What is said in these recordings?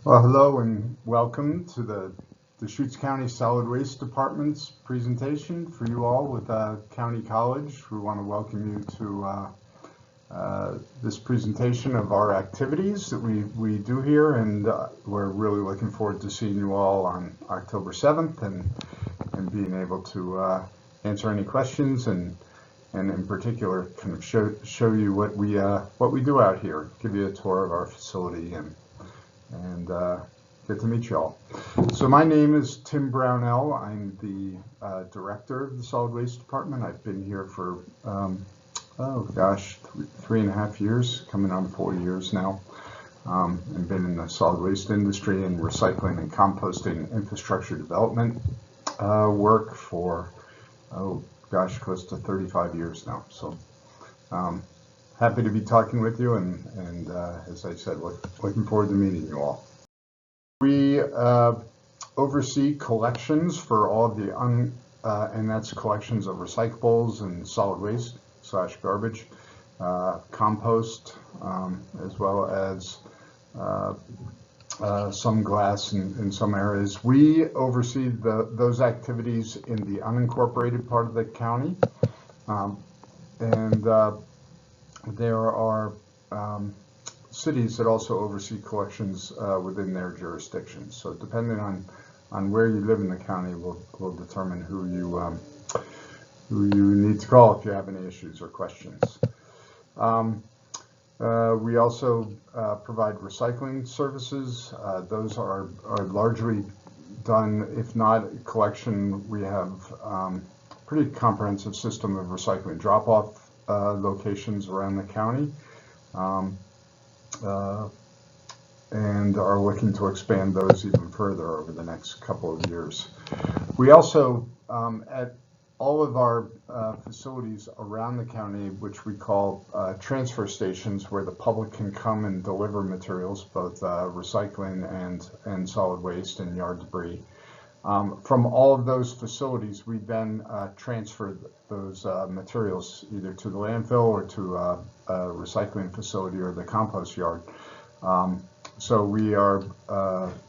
Well, hello and welcome to the Deschutes County Solid Waste Department's presentation for you all with County College. We want to welcome you to this presentation of our activities that we do here, and we're really looking forward to seeing you all on October 7th and being able to answer any questions and in particular kind of show you what we do out here, give you a tour of our facility and get to meet you all. So my name is Tim Brownell. I'm the director of the Solid Waste Department. I've been here for, oh gosh, 3.5 years, coming on 4 years now. I've been in the solid waste industry and recycling and composting infrastructure development work for, oh gosh, close to 35 years now. So happy to be talking with you, and as I said, looking forward to meeting you all. We oversee collections for all of the and that's collections of recyclables and solid waste / garbage, compost, as well as some glass in some areas. We oversee those activities in the unincorporated part of the county, and there are cities that also oversee collections within their jurisdictions. So depending on where you live in the county will determine who you need to call if you have any issues or questions. We also provide recycling services. Those are largely done, if not collection. We have pretty comprehensive system of recycling drop-off locations around the county. And are looking to expand those even further over the next couple of years. We also, at all of our facilities around the county, which we call transfer stations, where the public can come and deliver materials, both recycling and solid waste and yard debris. From all of those facilities, we then transfer those materials either to the landfill or to a recycling facility or the compost yard. So we are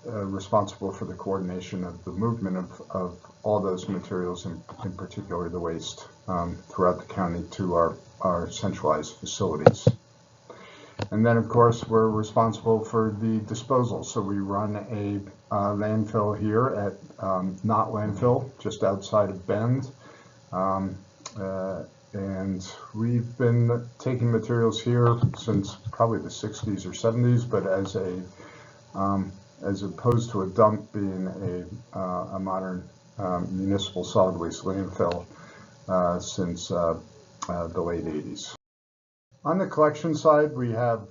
responsible for the coordination of the movement of all those materials, in particular the waste, throughout the county to our centralized facilities. And then, of course, we're responsible for the disposal. So we run a landfill here at Not Landfill, just outside of Bend. And we've been taking materials here since probably the 60s or 70s, but as opposed to a dump being a modern municipal solid waste landfill since the late 80s. On the collection side, we have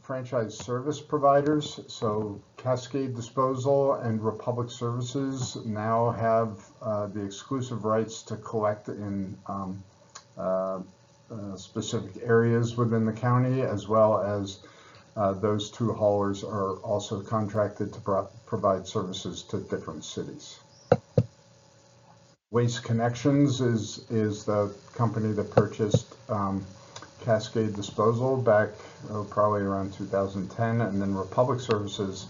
franchise service providers. So Cascade Disposal and Republic Services now have the exclusive rights to collect in specific areas within the county, as well as those two haulers are also contracted to provide services to different cities. Waste Connections is the company that purchased Cascade Disposal back probably around 2010, and then Republic Services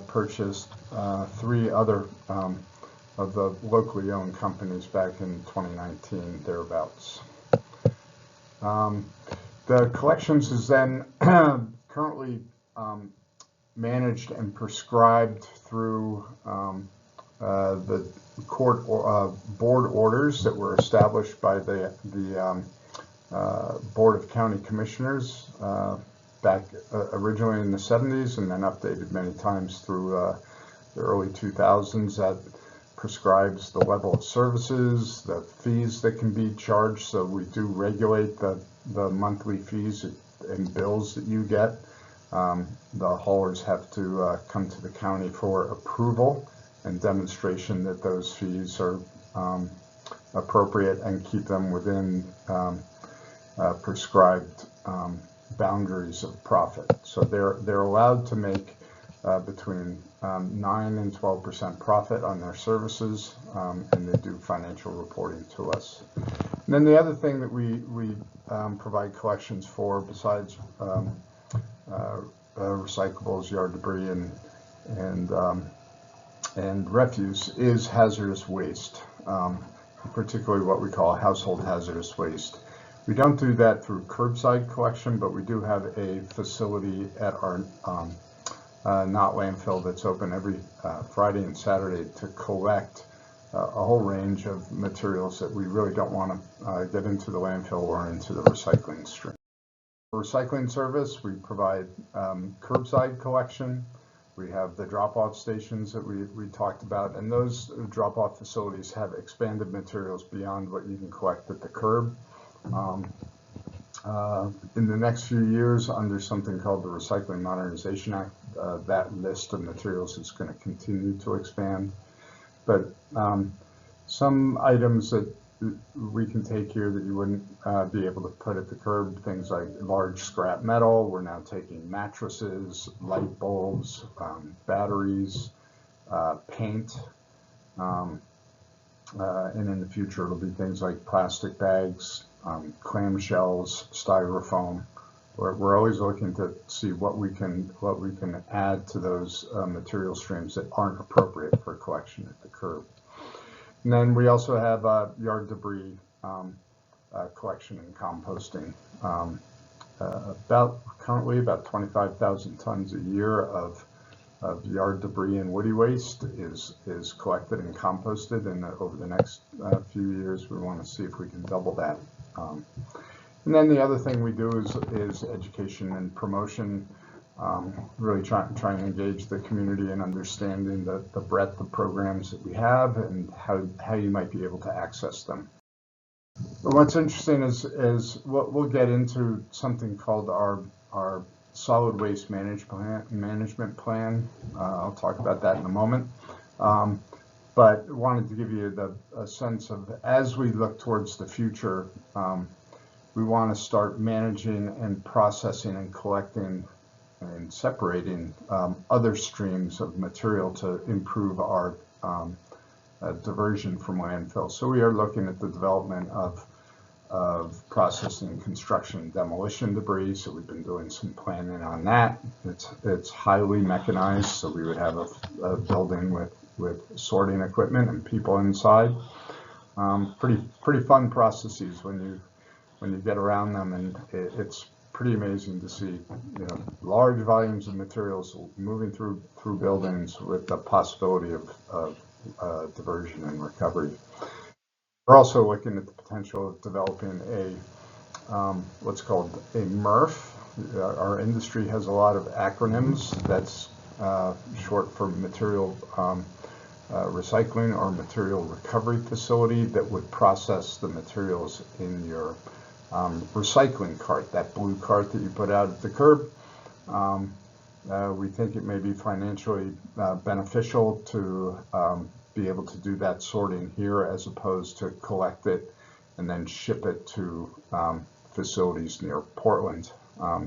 purchased 3 other of the locally owned companies back in 2019, thereabouts. The collections is then currently managed and prescribed through the court board orders that were established by the Board of County Commissioners back originally in the 70s, and then updated many times through the early 2000s. That prescribes the level of services, the fees that can be charged. So we do regulate the monthly fees and bills that you get. The haulers have to come to the county for approval and demonstration that those fees are appropriate and keep them within prescribed boundaries of profit. So they're allowed to make between 9 and 12% profit on their services, and they do financial reporting to us. And then the other thing that we provide collections for, besides recyclables, yard debris, and refuse is hazardous waste, particularly what we call household hazardous waste. We don't do that through curbside collection, but we do have a facility at our not landfill that's open every Friday and Saturday to collect a whole range of materials that we really don't want to get into the landfill or into the recycling stream. For recycling service, we provide curbside collection. We have the drop-off stations that we talked about, and those drop-off facilities have expanded materials beyond what you can collect at the curb. In the next few years, under something called the Recycling Modernization Act, that list of materials is going to continue to expand. But some items that we can take here that you wouldn't be able to put at the curb, things like large scrap metal. We're now taking mattresses, light bulbs, batteries, paint, and in the future it'll be things like plastic bags, clamshells, styrofoam. We're always looking to see what we can add to those material streams that aren't appropriate for collection at the curb. And then we also have yard debris collection and composting. Currently about 25,000 tons a year of yard debris and woody waste is collected and composted, and over the next few years we want to see if we can double that. And then the other thing we do is education and promotion, really trying to engage the community in understanding the breadth of programs that we have and how you might be able to access them. But what's interesting is we'll get into something called our solid waste management plan. I'll talk about that in a moment. But wanted to give you a sense of, as we look towards the future, we want to start managing and processing and collecting and separating other streams of material to improve our diversion from landfill. So we are looking at the development of processing construction and demolition debris. So we've been doing some planning on that. It's highly mechanized, so we would have a building with sorting equipment and people inside. Pretty fun processes when you get around them, and it's pretty amazing to see, large volumes of materials moving through buildings with the possibility of diversion and recovery. We're also looking at the potential of developing what's called a MRF. Our industry has a lot of acronyms. That's short for material recycling or material recovery facility that would process the materials in your recycling cart, that blue cart that you put out at the curb. We think it may be financially beneficial to be able to do that sorting here as opposed to collect it and then ship it to facilities near Portland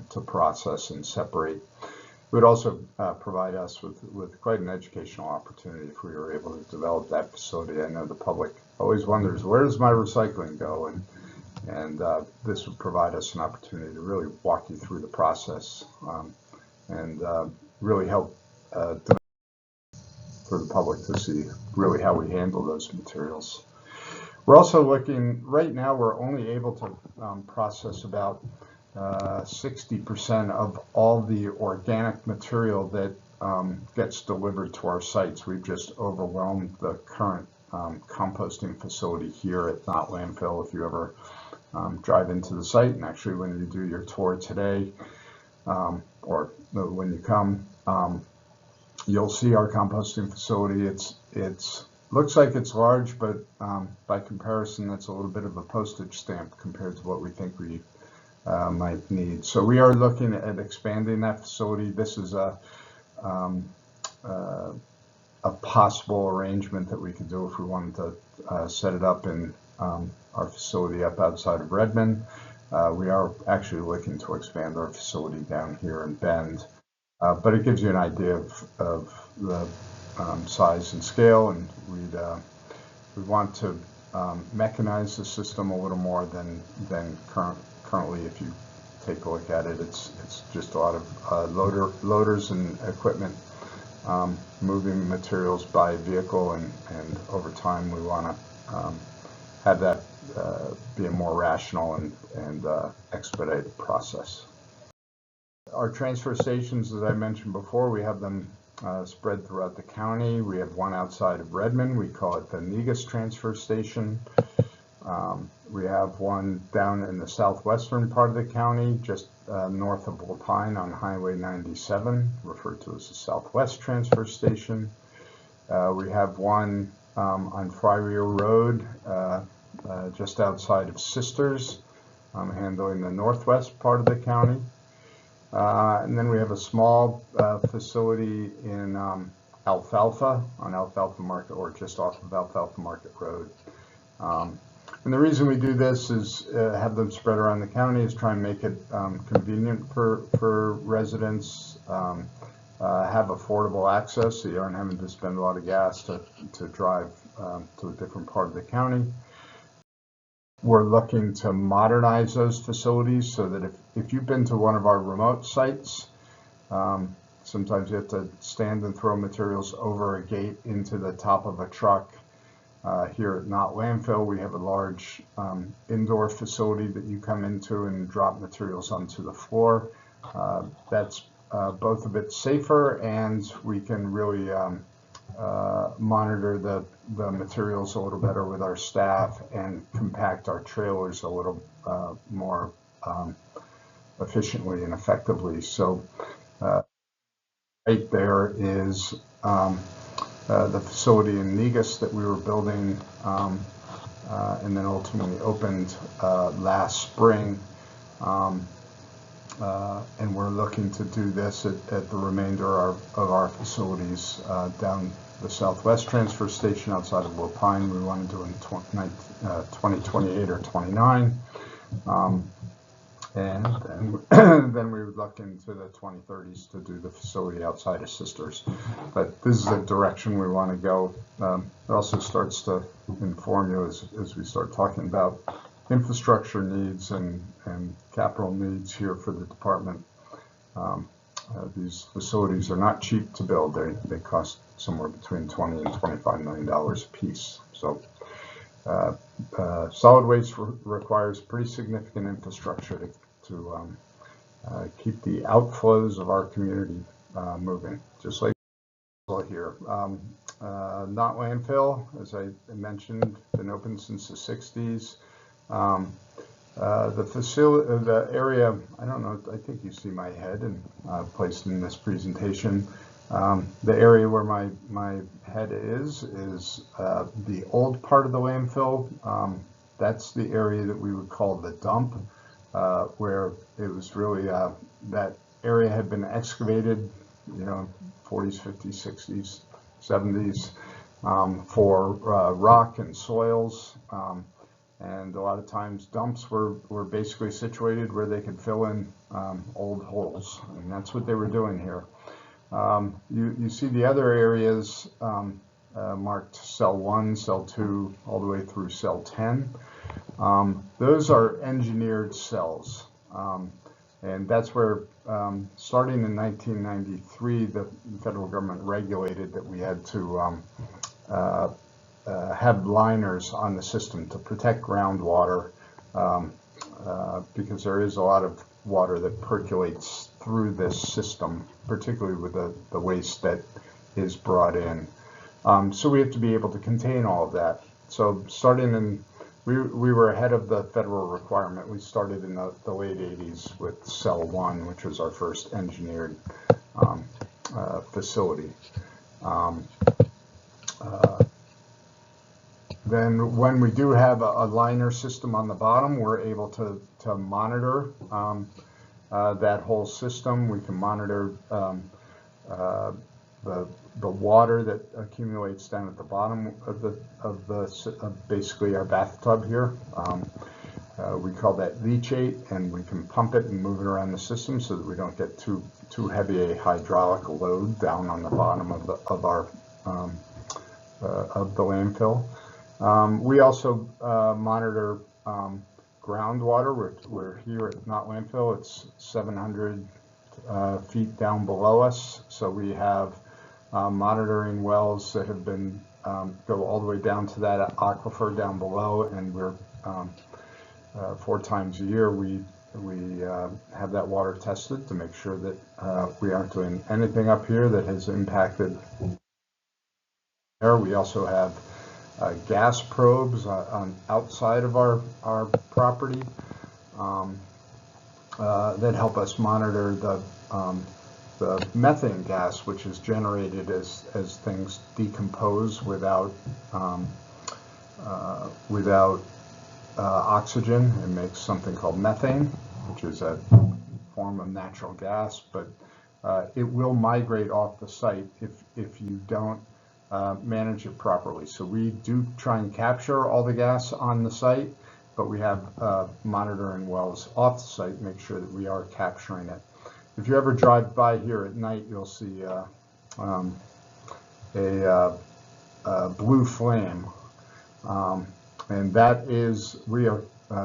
to process and separate. It would also provide us with quite an educational opportunity if we were able to develop that facility. I know the public always wonders, where does my recycling go? And this would provide us an opportunity to really walk you through the process and really help for the public to see really how we handle those materials. We're also looking, right now we're only able to process about 60% of all the organic material that gets delivered to our sites. We've just overwhelmed the current composting facility here at Not Landfill. If you ever drive into the site, and actually when you do your tour today, or when you come, you'll see our composting facility. It's looks like it's large, but by comparison, that's a little bit of a postage stamp compared to what we think we might need. So we are looking at expanding that facility. This is a possible arrangement that we could do if we wanted to set it up in our facility up outside of Redmond. We are actually looking to expand our facility down here in Bend, but it gives you an idea of the size and scale, and we want to mechanize the system a little more than currently. If you take a look at it. It's just a lot of loaders and equipment moving materials by vehicle, and over time we want to have that be a more rational and expedited process. Our transfer stations, as I mentioned before, we have them spread throughout the county. We have one outside of Redmond. We call it the Negus Transfer Station. We have one down in the southwestern part of the county, just north of Wilpine on Highway 97, referred to as the Southwest Transfer Station. We have one on Friar Road, just outside of Sisters, handling the northwest part of the county. And then we have a small facility in Alfalfa, on Alfalfa Market, or just off of Alfalfa Market Road. And the reason we do this is have them spread around the county is try and make it convenient for residents, have affordable access so you aren't having to spend a lot of gas to drive to a different part of the county. We're looking to modernize those facilities so that if you've been to one of our remote sites, sometimes you have to stand and throw materials over a gate into the top of a truck. Here at Not Landfill, we have a large indoor facility that you come into and drop materials onto the floor. That's both a bit safer, and we can really monitor the materials a little better with our staff and compact our trailers a little more efficiently and effectively. So right there is the facility in Negus that we were building and then ultimately opened last spring. And we're looking to do this at the remainder of our facilities down the Southwest Transfer Station outside of Wilpine. We want to do in 2028 or 29. And then we would look into the 2030s to do the facility outside of Sisters. But this is the direction we want to go. It also starts to inform you as we start talking about infrastructure needs and capital needs here for the department. These facilities are not cheap to build. They cost somewhere between $20 and $25 million a piece. So solid waste requires pretty significant infrastructure to keep the outflows of our community moving, just like here. Not Landfill, as I mentioned, been open since the 60s. The area, I don't know, I think you see my head and placed in this presentation. The area where my head is the old part of the landfill. That's the area that we would call the dump, where it was really, that area had been excavated, 40s, 50s, 60s, 70s, for rock and soils. And a lot of times dumps were basically situated where they could fill in old holes, and that's what they were doing here. You see the other areas marked cell 1, cell 2, all the way through cell 10. Those are engineered cells, and that's where, starting in 1993, the federal government regulated that we had to have liners on the system to protect groundwater, because there is a lot of water that percolates through this system, particularly with the waste that is brought in. So we have to be able to contain all of that. So starting in, we were ahead of the federal requirement. We started in the late 80s with cell 1, which was our first engineered facility. Then when we do have a liner system on the bottom, we're able to monitor that whole system. We can monitor the water that accumulates down at the bottom of basically our bathtub here. We call that leachate, and we can pump it and move it around the system so that we don't get too heavy a hydraulic load down on the bottom of the landfill. We also monitor groundwater. We're here at not landfill. It's 700 feet down below us. So we have monitoring wells that have been go all the way down to that aquifer down below, and we're 4 times a year we have that water tested to make sure that we aren't doing anything up here that has impacted air. We also have gas probes on outside of our property that help us monitor the methane gas, which is generated as things decompose without oxygen. It makes something called methane, which is a form of natural gas, but it will migrate off the site if you don't manage it properly. So we do try and capture all the gas on the site, but we have monitoring wells off the site, make sure that we are capturing it. If you ever drive by here at night, you'll see a blue flame, and that is, we are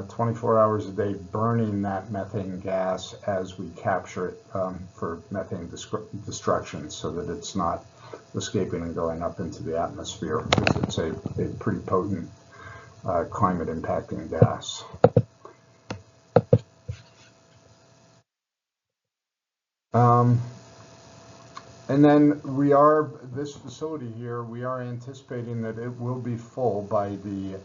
24 hours a day burning that methane gas as we capture it for methane destruction, so that it's not escaping and going up into the atmosphere, because it's a pretty potent climate impacting gas. And then this facility here, we are anticipating that it will be full by the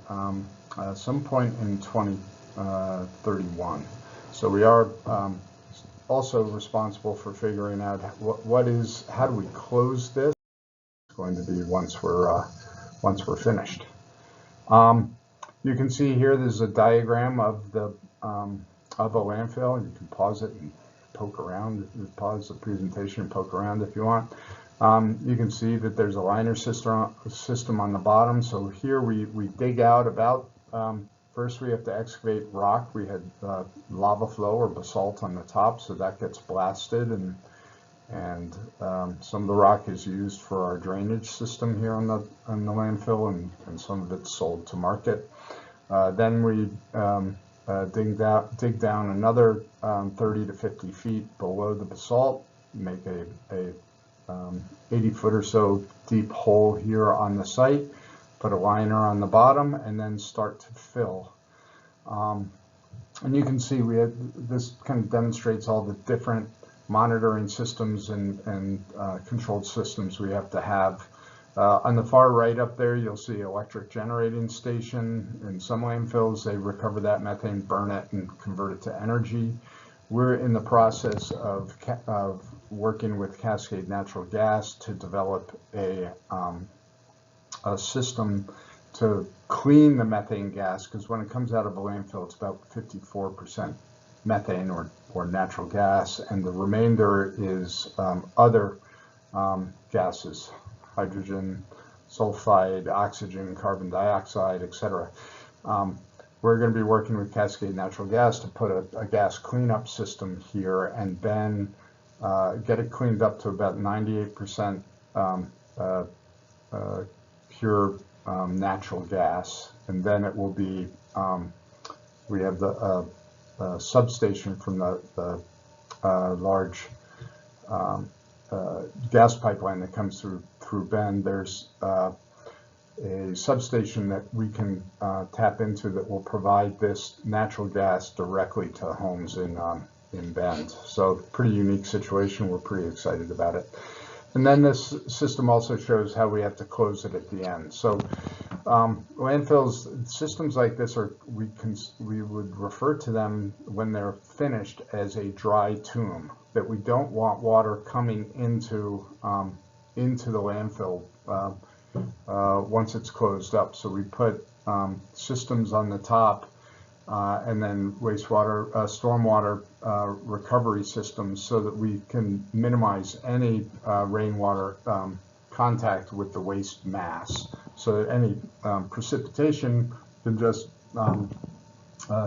some point in 2031. So we are also responsible for figuring out how do we close this. It's going to be once we're finished. You can see here there's a diagram of a landfill. You can pause it and poke around, pause the presentation and poke around if you want. You can see that there's a liner system on the bottom. So here we dig out about, first we have to excavate rock. We had lava flow or basalt on the top, so that gets blasted, and some of the rock is used for our drainage system here on the landfill, and some of it's sold to market. Then we dig down another 30 to 50 feet below the basalt, make a 80 foot or so deep hole here on the site, put a liner on the bottom, and then start to fill. And you can see this kind of demonstrates all the different monitoring systems and controlled systems we have to have. On the far right up there, you'll see electric generating station. In some landfills, they recover that methane, burn it, and convert it to energy. We're in the process of working with Cascade Natural Gas to develop a system to clean the methane gas, because when it comes out of a landfill, it's about 54% methane or natural gas, and the remainder is other gases. Hydrogen, sulfide, oxygen, carbon dioxide, etc. We're going to be working with Cascade Natural Gas to put a gas cleanup system here, and then get it cleaned up to about 98% pure natural gas, and then it will be. We have the substation from the large gas pipeline that comes through Bend. There's a substation that we can tap into that will provide this natural gas directly to homes in Bend. So pretty unique situation. We're pretty excited about it. And then this system also shows how we have to close it at the end. So landfills, systems like this we would refer to them when they're finished as a dry tomb, that we don't want water coming into the landfill once it's closed up. So we put systems on the top and then wastewater, stormwater recovery systems, so that we can minimize any rainwater contact with the waste mass, so that any precipitation can just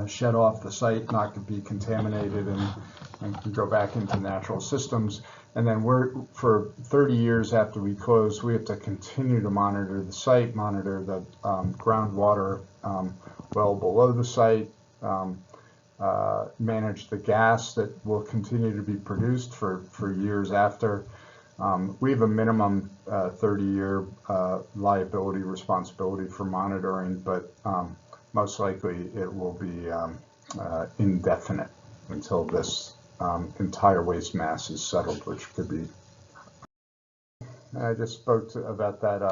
shed off the site, not to be contaminated, and can go back into natural systems. And then for 30 years after we close, we have to continue to monitor the site, monitor the groundwater well below the site, manage the gas that will continue to be produced for years after. We have a minimum 30-year liability responsibility for monitoring, but most likely it will be indefinite until this entire waste mass is settled, which could be. I just spoke about that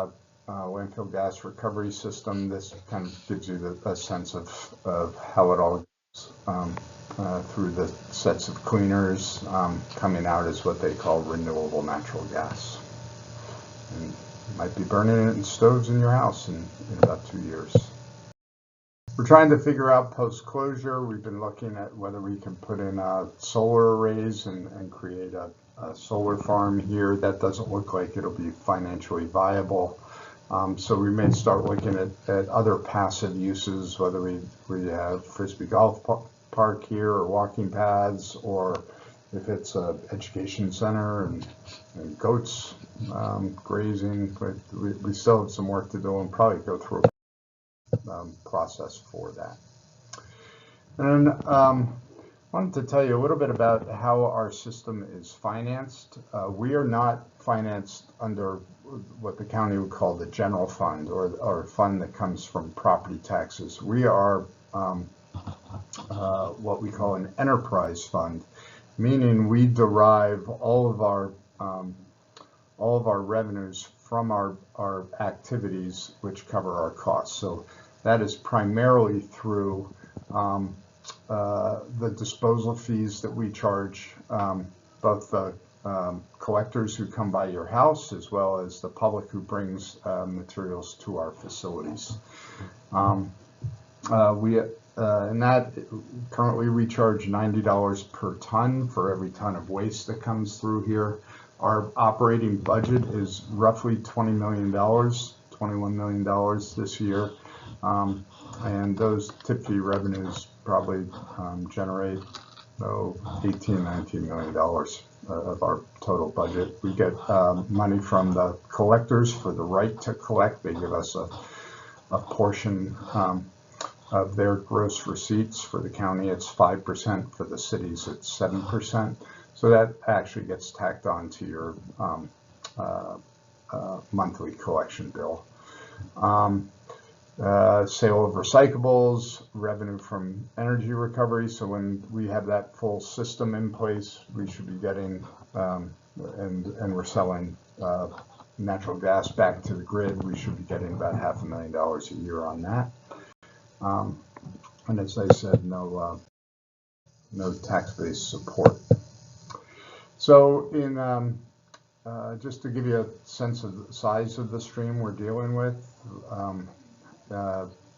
landfill gas recovery system. This kind of gives you a sense of how it all goes through the sets of cleaners. Coming out is what they call renewable natural gas. And you might be burning it in stoves in your house in about 2 years. We're trying to figure out post-closure. We've been looking at whether we can put in solar arrays and create a solar farm here. That doesn't look like it'll be financially viable. So we may start looking at other passive uses, whether we have Frisbee golf park here or walking paths, or if it's an education center and goats grazing. But we still have some work to do and probably go through a process for that. And wanted to tell you a little bit about how our system is financed. We are not financed under what the county would call the general fund, or a fund that comes from property taxes. We are what we call an enterprise fund, meaning we derive all of our revenues from our activities, which cover our costs. So that is primarily through the disposal fees that we charge both the collectors who come by your house as well as the public who brings materials to our facilities. And that currently we charge $90 per ton for every ton of waste that comes through here. Our operating budget is roughly $20 million, $21 million this year. And those tip fee revenues probably generate $18–19 million of our total budget. We get money from the collectors for the right to collect. They give us a portion of their gross receipts. For the county, it's 5%. For the cities, it's 7%. So that actually gets tacked on to your monthly collection bill. Sale of recyclables, revenue from energy recovery. So when we have that full system in place, we should be getting, and we're selling natural gas back to the grid, we should be getting about $500,000 a year on that. And as I said, no tax-based support. So in just to give you a sense of the size of the stream we're dealing with,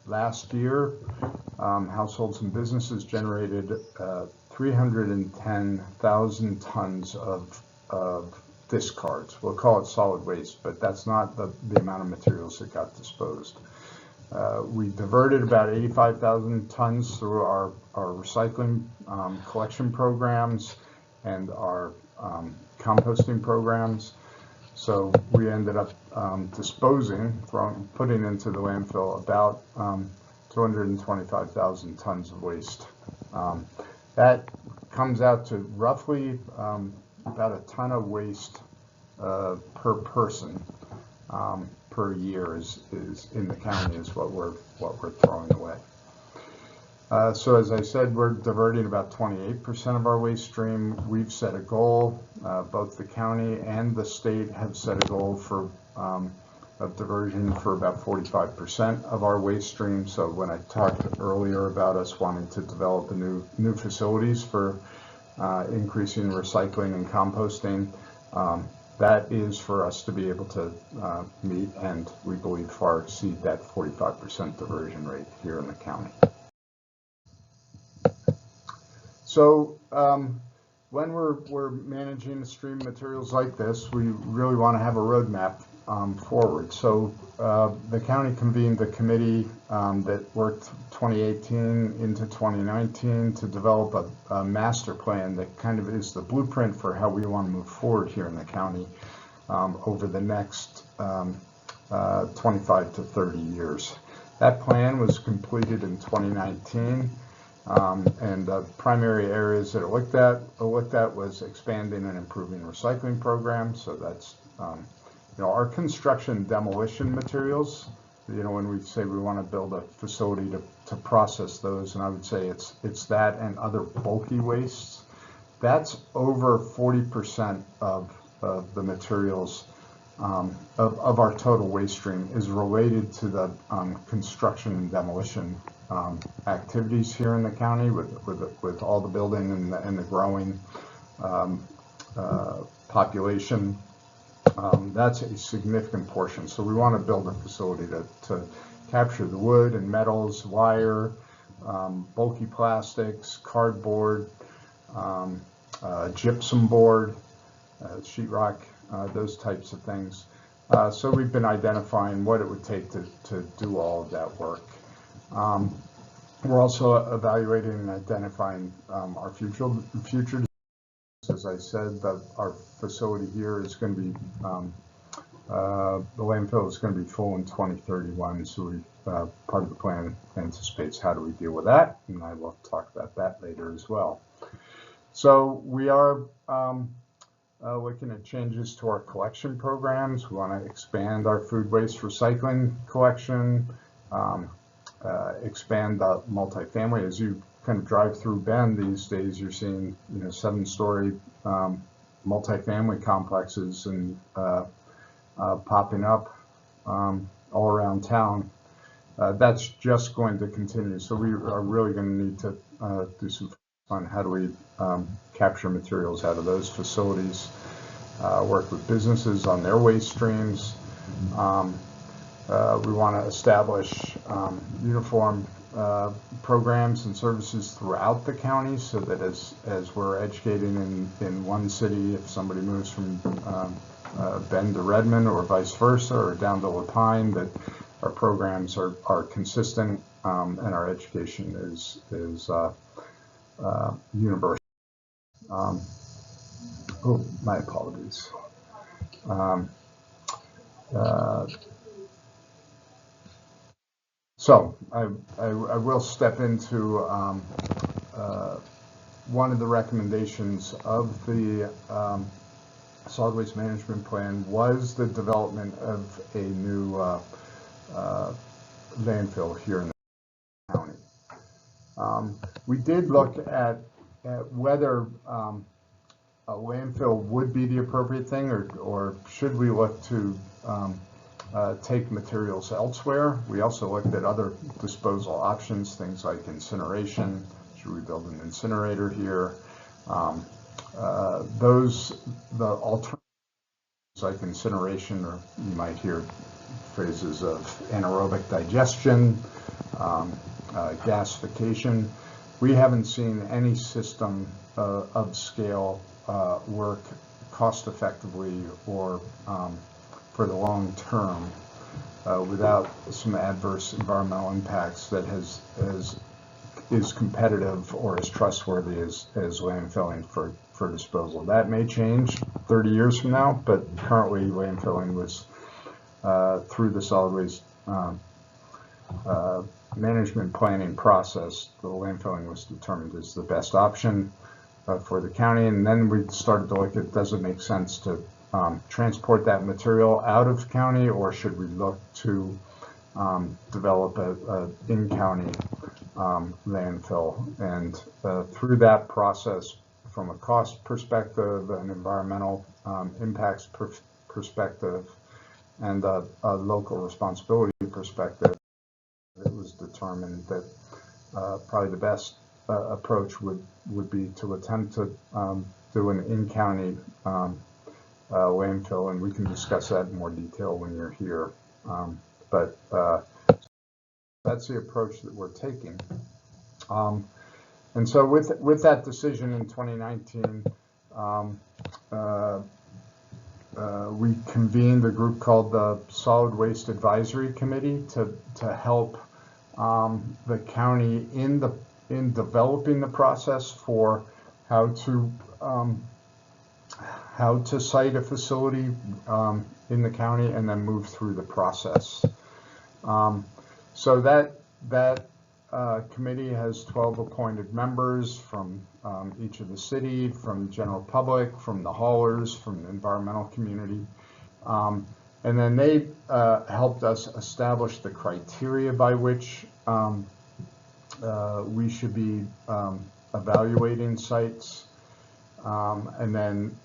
last year, households and businesses generated 310,000 tons of discards. We'll call it solid waste, but that's not the amount of materials that got disposed. We diverted about 85,000 tons through our recycling collection programs and our composting programs. So we ended up putting into the landfill about 225,000 tons of waste. That comes out to roughly about a ton of waste per person per year is in the county is what we're throwing away. So as I said, we're diverting about 28% of our waste stream. We've set a goal, both the county and the state have set a goal for of diversion for about 45% of our waste stream. So when I talked earlier about us wanting to develop new facilities for increasing recycling and composting, that is for us to be able to meet and we believe far exceed that 45% diversion rate here in the county. So when we're managing stream materials like this, we really want to have a roadmap forward. So the county convened a committee that worked 2018 into 2019 to develop a master plan that kind of is the blueprint for how we want to move forward here in the county over the next 25 to 30 years. That plan was completed in 2019. And the primary areas that it looked at was expanding and improving recycling programs. So that's our construction and demolition materials. When we say we want to build a facility to process those, and I would say it's that and other bulky wastes. That's over 40% of the materials of our total waste stream is related to the construction and demolition activities here in the county with all the building and the growing population. That's a significant portion. So we want to build a facility to capture the wood and metals, wire, bulky plastics, cardboard, gypsum board, sheetrock, those types of things. So we've been identifying what it would take to do all of that work. We're also evaluating and identifying our future. As I said, our facility here is going to be, the landfill is going to be full in 2031. So part of the plan anticipates how do we deal with that, and I will talk about that later as well. So we are looking at changes to our collection programs. We want to expand our food waste recycling collection, expand the multifamily. As you kind of drive through Bend these days, you're seeing 7-story multifamily complexes and popping up all around town. That's just going to continue. So we are really going to need to do some on how do we capture materials out of those facilities, work with businesses on their waste streams. We want to establish uniform programs and services throughout the county so that as we're educating in one city, if somebody moves from Bend to Redmond or vice versa or down to Lapine, that our programs are consistent and our education is universal. Oh, my apologies. So I will step into one of the recommendations of the solid waste management plan was the development of a new landfill here in the county. We did look at whether a landfill would be the appropriate thing, or should we look to take materials elsewhere. We also looked at other disposal options, things like incineration. Should we build an incinerator here? The alternatives like incineration, or you might hear phrases of anaerobic digestion, gasification. We haven't seen any system of scale work cost effectively or for the long term without some adverse environmental impacts that is competitive or as trustworthy as landfilling for disposal. That may change 30 years from now, but currently landfilling was through the solid waste management planning process, the landfilling was determined as the best option for the county. And then we started to look at, does it make sense to transport that material out of county, or should we look to develop a in-county landfill? And through that process, from a cost perspective, an environmental impacts perspective, and a local responsibility perspective, it was determined that probably the best approach would be to attempt to do an in-county landfill, and we can discuss that in more detail when you're here. But that's the approach that we're taking. And so with that decision in 2019, we convened a group called the Solid Waste Advisory Committee to help the county in developing the process for how to site a facility in the county and then move through the process. So that committee has 12 appointed members from each of the city, from the general public, from the haulers, from the environmental community. And then they helped us establish the criteria by which we should be evaluating sites. And then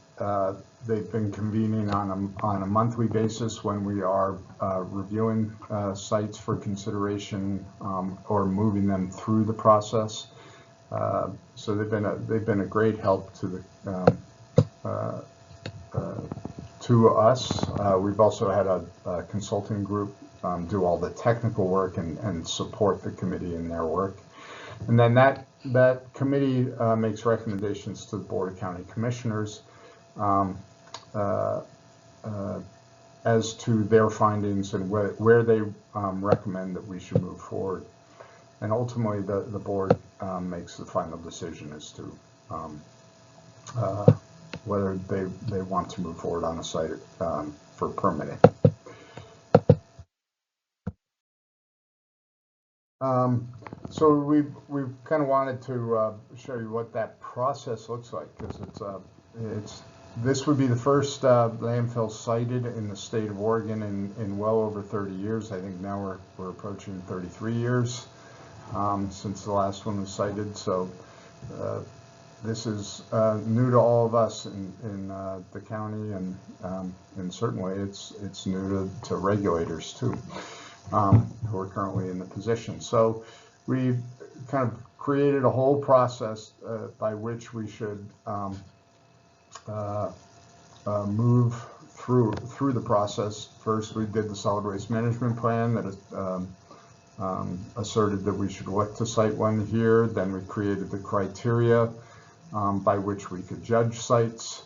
they've been convening on a monthly basis when we are reviewing sites for consideration or moving them through the process. So they've been a great help to us. We've also had a consulting group do all the technical work and support the committee in their work. And then that committee makes recommendations to the Board of County Commissioners as to their findings and where they recommend that we should move forward. And ultimately, the board makes the final decision as to whether they want to move forward on a site for permitting. So we've kind of wanted to show you what that process looks like, because this would be the first landfill sited in the state of Oregon in well over 30 years. I think now we're approaching 33 years since the last one was sited. So this is new to all of us in the county, and certainly it's new to regulators too, who are currently in the position. So we kind of created a whole process by which we should move through the process. First, we did the solid waste management plan that asserted that we should look to site one here. Then we created the criteria by which we could judge sites.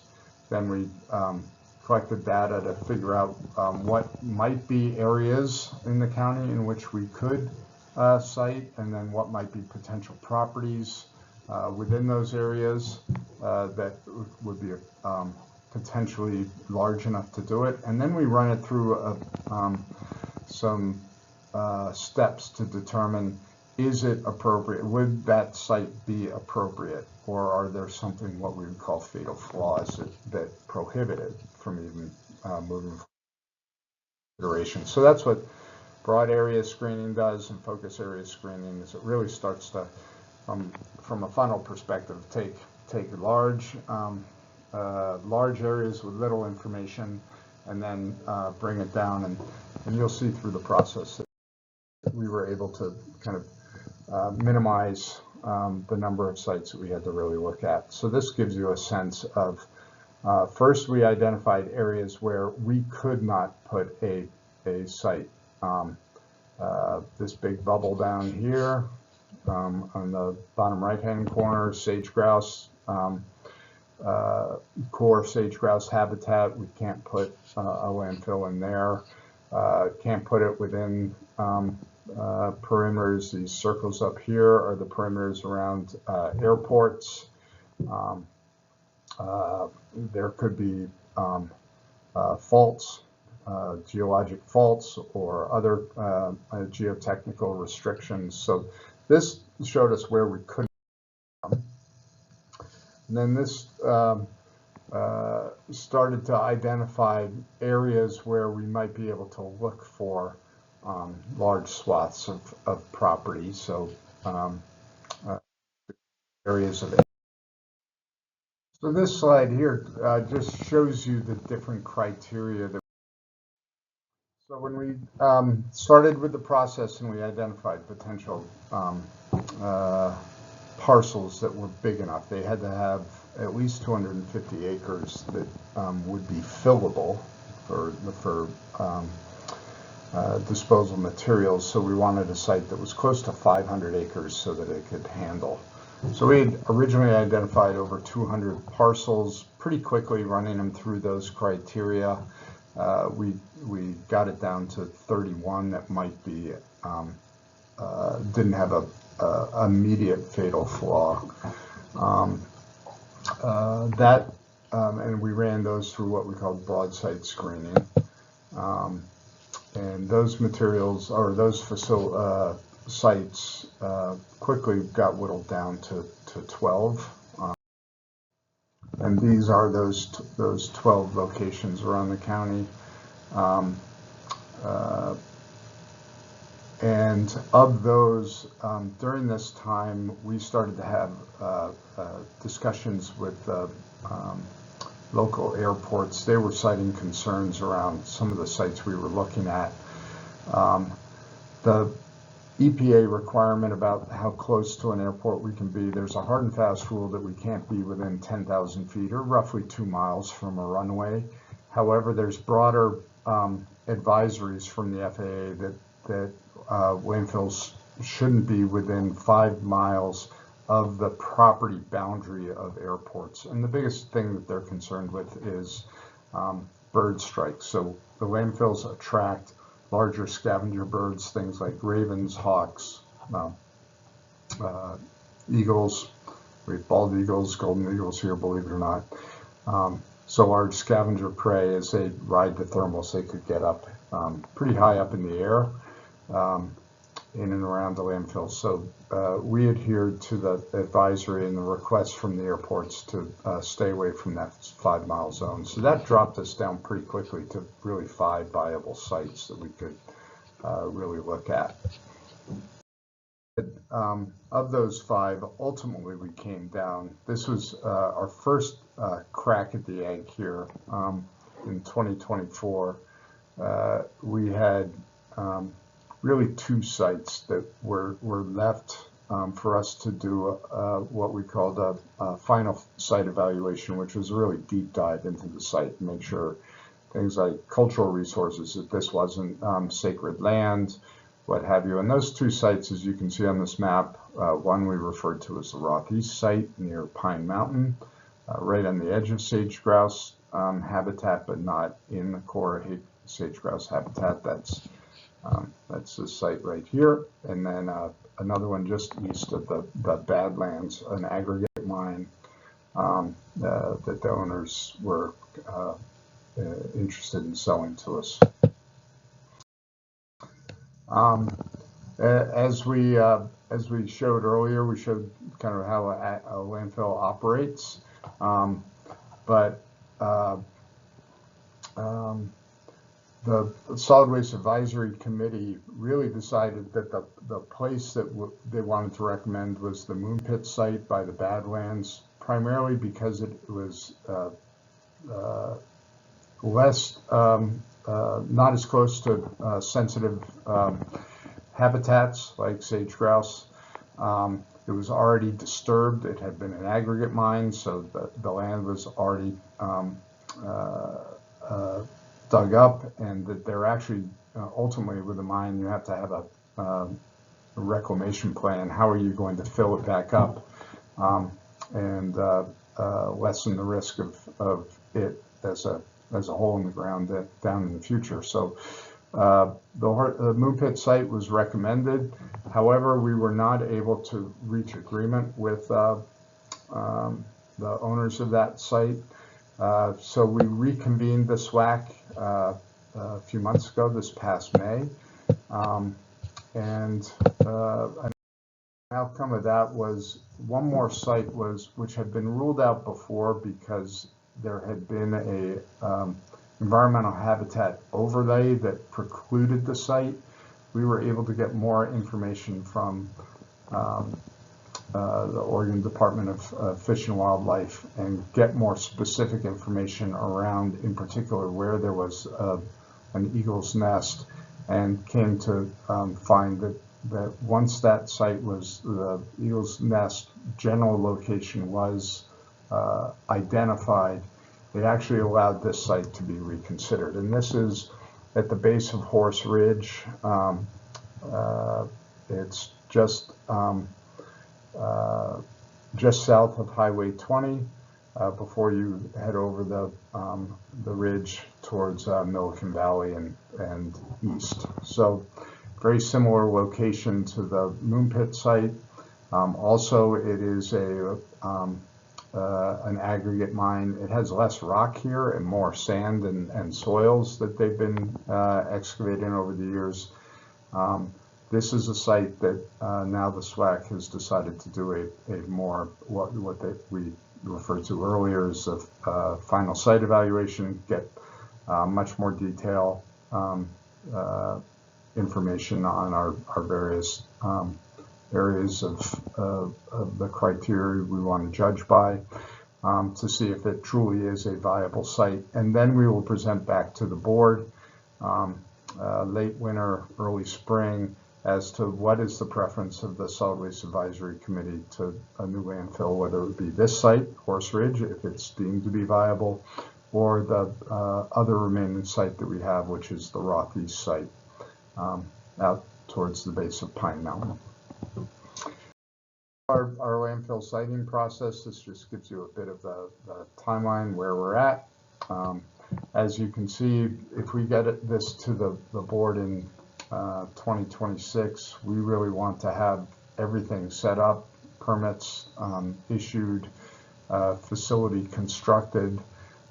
Then we collected data to figure out what might be areas in the county in which we could site, and then what might be potential properties within those areas that would be potentially large enough to do it. And then we run it through some steps to determine, is it appropriate? Would that site be appropriate? Or are there something what we would call fatal flaws that prohibit it from even moving forward? So that's what broad area screening does, and focus area screening is it really starts to, from a funnel perspective, take large areas with little information, and then bring it down, and you'll see through the process that we were able to kind of minimize the number of sites that we had to really look at. So this gives you a sense of, first we identified areas where we could not put a site. This big bubble down here on the bottom right hand corner, sage grouse, core sage grouse habitat. We can't put a landfill in there. Can't put it within perimeters. These circles up here are the perimeters around airports. There could be faults, geologic faults, or other geotechnical restrictions. So this showed us where we couldn't. And then this started to identify areas where we might be able to look for large swaths of property. So areas of. So this slide here just shows you the different criteria that. So when we started with the process and we identified potential parcels that were big enough, they had to have at least 250 acres that would be fillable for disposal materials. So we wanted a site that was close to 500 acres so that it could handle. So we had originally identified over 200 parcels. Pretty quickly running them through those criteria, we got it down to 31 that might be didn't have a immediate fatal flaw. And we ran those through what we call broadside screening. And those materials, or those sites quickly got whittled down to 12. And these are those 12 locations around the county. And of those, during this time, we started to have discussions with local airports. They were citing concerns around some of the sites we were looking at. The EPA requirement about how close to an airport we can be, there's a hard and fast rule that we can't be within 10,000 feet or roughly 2 miles from a runway. However, there's broader advisories from the FAA that landfills shouldn't be within 5 miles of the property boundary of airports. And the biggest thing that they're concerned with is bird strikes. So the landfills attract larger scavenger birds, things like ravens, hawks, eagles. We have bald eagles, golden eagles here, believe it or not. So large scavenger prey, as they ride the thermals, they could get up pretty high up in the air in and around the landfill. So we adhered to the advisory and the requests from the airports to stay away from that 5 mile zone. So that dropped us down pretty quickly to really 5 viable sites that we could really look at. Of those 5, ultimately we came down. This was our first crack at the egg here in 2024. We had really 2 sites that were left for us to do what we called a final site evaluation, which was a really deep dive into the site and make sure things like cultural resources, that this wasn't sacred land, what have you. And those 2 sites, as you can see on this map, one we referred to as the Rock East site near Pine Mountain, right on the edge of sage grouse habitat, but not in the core sage grouse habitat. That's the site right here. And then another one just east of the Badlands, an aggregate mine that the owners were interested in selling to us. As we showed earlier, we showed kind of how a landfill operates, but the Solid Waste Advisory Committee really decided that the place that they wanted to recommend was the Moon Pit site by the Badlands, primarily because it was less, not as close to sensitive habitats like sage grouse. It was already disturbed. It had been an aggregate mine, so the land was already dug up, and that they're actually ultimately with a mine you have to have a reclamation plan. How are you going to fill it back up and lessen the risk of it as a hole in the ground down in the future? So the Moon Pit site was recommended. However, we were not able to reach agreement with the owners of that site. So we reconvened the SWAC a few months ago, this past May, and an outcome of that was one more site which had been ruled out before because there had been a environmental habitat overlay that precluded the site. We were able to get more information from the Oregon Department of Fish and Wildlife and get more specific information around, in particular, where there was an eagle's nest, and came to find that once that site was, the eagle's nest general location was identified, it actually allowed this site to be reconsidered. And this is at the base of Horse Ridge. It's just south of Highway 20 before you head over the ridge towards Milliken Valley and east. So very similar location to the Moon Pit site. Also, it is an aggregate mine. It has less rock here and more sand and soils that they've been excavating over the years. this is a site that now the SWAC has decided to do a more what we referred to earlier as a final site evaluation, get much more detail information on our various areas of the criteria we want to judge by, to see if it truly is a viable site. And then we will present back to the board late winter, early spring, as to what is the preference of the Solid Waste Advisory Committee to a new landfill, whether it be this site, Horse Ridge, if it's deemed to be viable, or the other remaining site that we have, which is the Roth East site out towards the base of Pine Mountain. Our landfill siting process, this just gives you a bit of the timeline where we're at. As you can see, if we get this to the board in 2026, we really want to have everything set up, permits issued, facility constructed.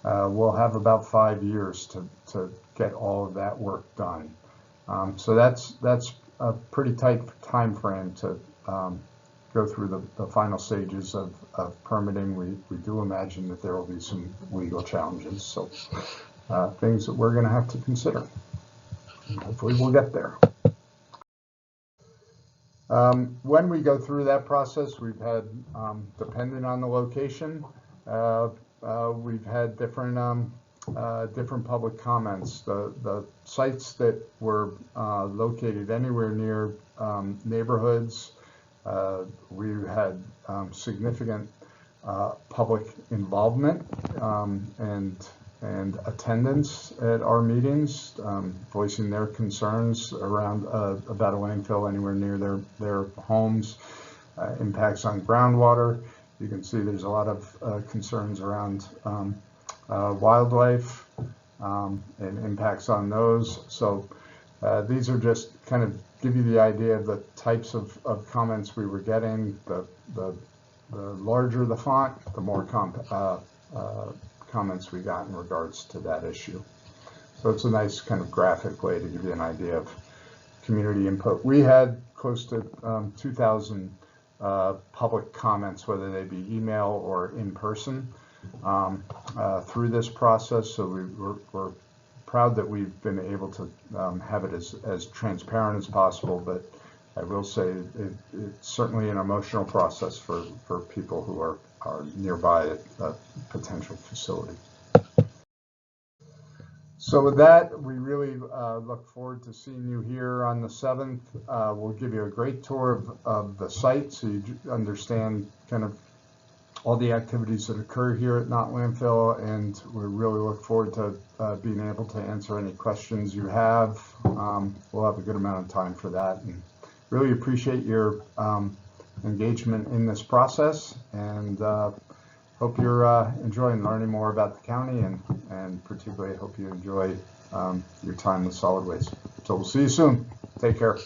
We'll have about 5 years to get all of that work done. So that's a pretty tight time frame to go through the final stages of permitting. We do imagine that there will be some legal challenges, so things that we're going to have to consider. Hopefully we'll get there. When we go through that process, we've had, depending on the location, we've had different public comments. The sites that were located anywhere near neighborhoods, we had significant public involvement and attendance at our meetings, voicing their concerns around about a landfill anywhere near their homes, impacts on groundwater. You can see there's a lot of concerns around wildlife and impacts on those. So these are just kind of give you the idea of the types of comments we were getting. The larger the font, the more comments we got in regards to that issue. So it's a nice kind of graphic way to give you an idea of community input. We had close to 2,000 public comments, whether they be email or in person, through this process. So we're proud that we've been able to have it as transparent as possible, but I will say it's certainly an emotional process for people who are nearby a potential facility. So with that, we really look forward to seeing you here on the 7th. We'll give you a great tour of the site so you understand kind of all the activities that occur here at Not Landfill, and we really look forward to being able to answer any questions you have. We'll have a good amount of time for that, and really appreciate your engagement in this process, and hope you're enjoying learning more about the county, and particularly hope you enjoy your time with solid waste. So we'll see you soon. Take care.